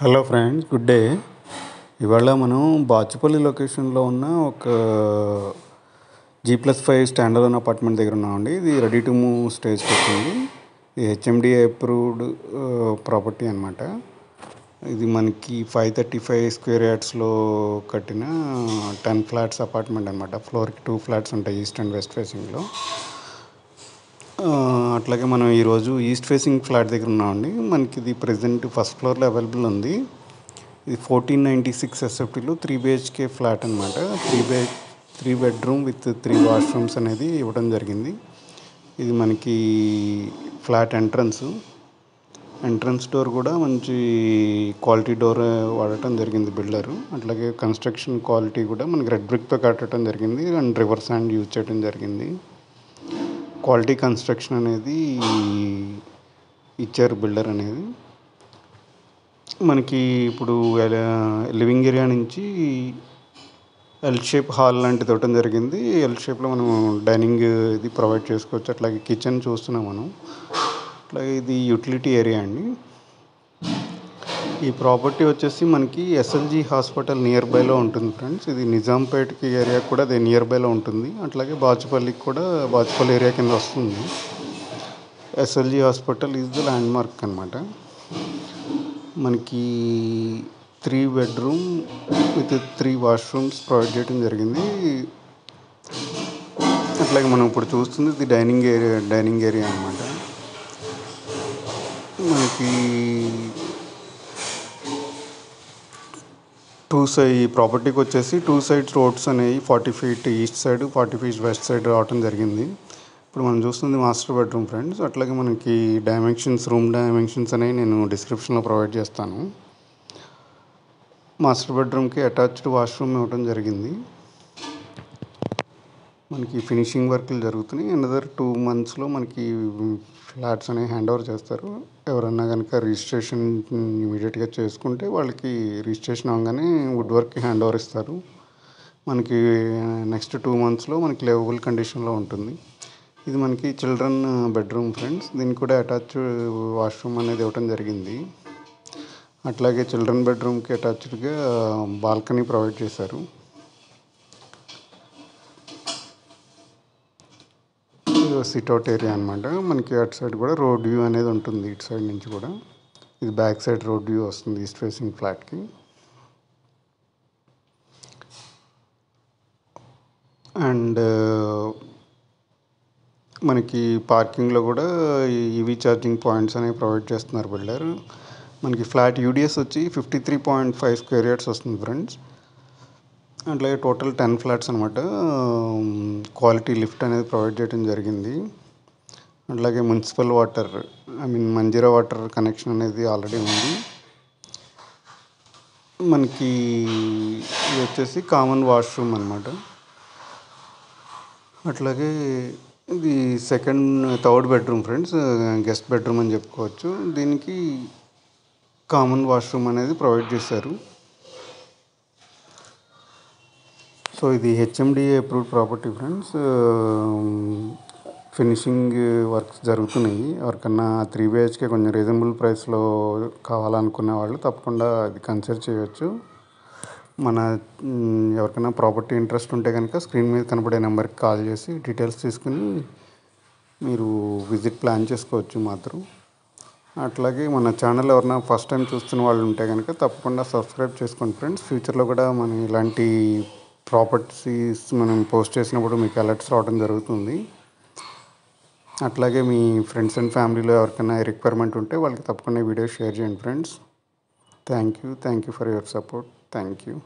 Hello friends, good day. ఇవాళ మనం బాచుపల్లి లొకేషన్లో ఉన్న ఒక G+5 స్టాండ్ అలోన్ అపార్ట్మెంట్ దగ్గర ఉన్నామండి. ఇది రెడీ టు మూవ్ స్టేజ్కి వచ్చింది. ఇది హెచ్ఎండిఏ అప్రూవ్డ్ ప్రాపర్టీ అనమాట. ఇది మనకి 535 స్క్వేర్ యార్డ్స్లో కట్టిన 10 ఫ్లాట్స్ అపార్ట్మెంట్ అనమాట. ఫ్లోర్కి 2 ఫ్లాట్స్ ఉంటాయి ఈస్ట్ అండ్ వెస్ట్ ఫేసింగ్లో. అట్లాగే మనం ఈరోజు ఈస్ట్ ఫేసింగ్ ఫ్లాట్ దగ్గర ఉన్నామండి. మనకి ఇది ప్రజెంట్ ఫస్ట్ ఫ్లోర్లో అవైలబుల్ ఉంది. ఇది 1496 ఎస్ఎఫ్టీలో 3 బిహెచ్కే ఫ్లాట్ అనమాట. 3 బెడ్రూమ్ విత్ 3 వాష్రూమ్స్ అనేది ఇవ్వడం జరిగింది. ఇది మనకి ఫ్లాట్ ఎంట్రన్స్ డోర్ కూడా మంచి క్వాలిటీ డోర్ వాడటం జరిగింది బిల్డరు. అట్లాగే కన్స్ట్రక్షన్ క్వాలిటీ కూడా మనకి రెడ్ బ్రిక్తో కట్టడం జరిగింది అండ్ రివర్ శాండ్ యూజ్ చేయడం జరిగింది. క్వాలిటీ కన్స్ట్రక్షన్ అనేది ఇచ్చారు బిల్డర్ అనేది. మనకి ఇప్పుడు లివింగ్ ఏరియా నుంచి ఎల్ షేప్ హాల్ లాంటిది ఇవ్వడం జరిగింది. ఎల్ షేప్లో మనం డైనింగ్ ఇది ప్రొవైడ్ చేసుకోవచ్చు. అట్లాగే కిచెన్ చూస్తున్నాం మనం. అట్లాగే ఇది యూటిలిటీ ఏరియా అండి. ఈ ప్రాపర్టీ వచ్చేసి మనకి ఎస్ఎల్జీ హాస్పిటల్ నియర్ బైలో ఉంటుంది ఫ్రెండ్స్. ఇది నిజాంపేట్కి ఏరియా కూడా అదే నియర్ బైలో ఉంటుంది. అట్లాగే బాచుపల్లికి కూడా బాచుపల్లి ఏరియా కింద వస్తుంది. SLG hospital is the land mark అనమాట. మనకి 3 బెడ్రూమ్ విత్ 3 వాష్రూమ్స్ ప్రొవైడ్ చేయడం జరిగింది. అట్లాగే మనం ఇప్పుడు చూస్తుంది ఇది డైనింగ్ ఏరియా అనమాట. మనకి ఈ ప్రాపర్టీకి వచ్చేసి 2 సైడ్స్ రోడ్స్ అనేవి 40 feet east side 40 feet west side రావడం జరిగింది. ఇప్పుడు మనం చూస్తుంది మాస్టర్ బెడ్రూమ్ ఫ్రెండ్స్. అట్లాగే మనకి రూమ్ డైమెన్షన్స్ అనేవి నేను డిస్క్రిప్షన్లో ప్రొవైడ్ చేస్తాను. మాస్టర్ బెడ్రూమ్కి అటాచ్డ్ వాష్రూమ్ ఇవ్వడం జరిగింది. మనకి ఫినిషింగ్ వర్క్లు జరుగుతున్నాయి. అనదర్ 2 monthsలో మనకి ఫ్లాట్స్ అనేవి హ్యాండ్ ఓవర్ చేస్తారు. ఎవరన్నా కనుక రిజిస్ట్రేషన్ ఇమీడియట్గా చేసుకుంటే వాళ్ళకి రిజిస్ట్రేషన్ అవగానే వుడ్ వర్క్కి హ్యాండ్ ఓవర్ ఇస్తారు. మనకి నెక్స్ట్ 2 monthsలో మనకి లివబుల్ కండిషన్లో ఉంటుంది. ఇది మనకి చిల్డ్రన్ బెడ్రూమ్ ఫ్రెండ్స్. దీనికి కూడా అటాచ్డ్ వాష్రూమ్ అనేది ఇవ్వడం జరిగింది. అట్లాగే చిల్డ్రన్ బెడ్రూమ్కి అటాచ్డ్గా బాల్కనీ ప్రొవైడ్ చేశారు. సిట్అవుట్ ఏరియా అనమాట. మనకి అటు సైడ్ కూడా రోడ్ వ్యూ అనేది ఉంటుంది. ఇటు సైడ్ నుంచి కూడా ఇది బ్యాక్ సైడ్ రోడ్ వ్యూ వస్తుంది ఈస్ట్ ఫేసింగ్ ఫ్లాట్కి. అండ్ మనకి పార్కింగ్లో కూడా ఈవీ ఛార్జింగ్ పాయింట్స్ అనేవి ప్రొవైడ్ చేస్తున్నారు బిల్డర్. మనకి ఫ్లాట్ యూడిఎస్ వచ్చి 53.5 స్క్వేర్ యార్డ్స్ వస్తుంది ఫ్రెండ్స్. అట్లాగే టోటల్ 10 ఫ్లాట్స్ అనమాట. క్వాలిటీ లిఫ్ట్ అనేది ప్రొవైడ్ చేయడం జరిగింది. అట్లాగే municipal water Manjira water connection అనేది ఆల్రెడీ ఉంది. మనకి ఇది వచ్చేసి కామన్ వాష్రూమ్ అనమాట. అట్లాగే ఇది third bedroom friends, guest bedroom అని చెప్పుకోవచ్చు. దీనికి కామన్ వాష్రూమ్ అనేది ప్రొవైడ్ చేశారు. సో ఇది HMDA approved property friends. Finishing works జరుగుతున్నాయి. ఎవరికన్నా 3 బిహెచ్కే కొంచెం రీజనబుల్ ప్రైస్లో కావాలనుకునే వాళ్ళు తప్పకుండా అది కన్సిడర్ చేయవచ్చు. ఎవరికైనా ప్రాపర్టీ ఇంట్రెస్ట్ ఉంటే కనుక స్క్రీన్ మీద కనబడే నెంబర్కి కాల్ చేసి డీటెయిల్స్ తీసుకుని మీరు విజిట్ ప్లాన్ చేసుకోవచ్చు మాత్రం. అట్లాగే మన ఛానల్ ఎవరైనా ఫస్ట్ టైం చూస్తున్న వాళ్ళు ఉంటే కనుక తప్పకుండా సబ్స్క్రైబ్ చేసుకోండి ఫ్రెండ్స్. ఫ్యూచర్లో కూడా మనం ఇలాంటి ప్రాపర్టీస్ మనం పోస్ట్ చేసినప్పుడు మీకు అలర్ట్స్ రావడం జరుగుతుంది. అట్లాగే మీ ఫ్రెండ్స్ అండ్ ఫ్యామిలీలో ఎవరికైనా రిక్వైర్మెంట్ ఉంటే వాళ్ళకి తప్పకుండా ఈ వీడియో షేర్ చేయండి friends. Thank you for your support. Thank you.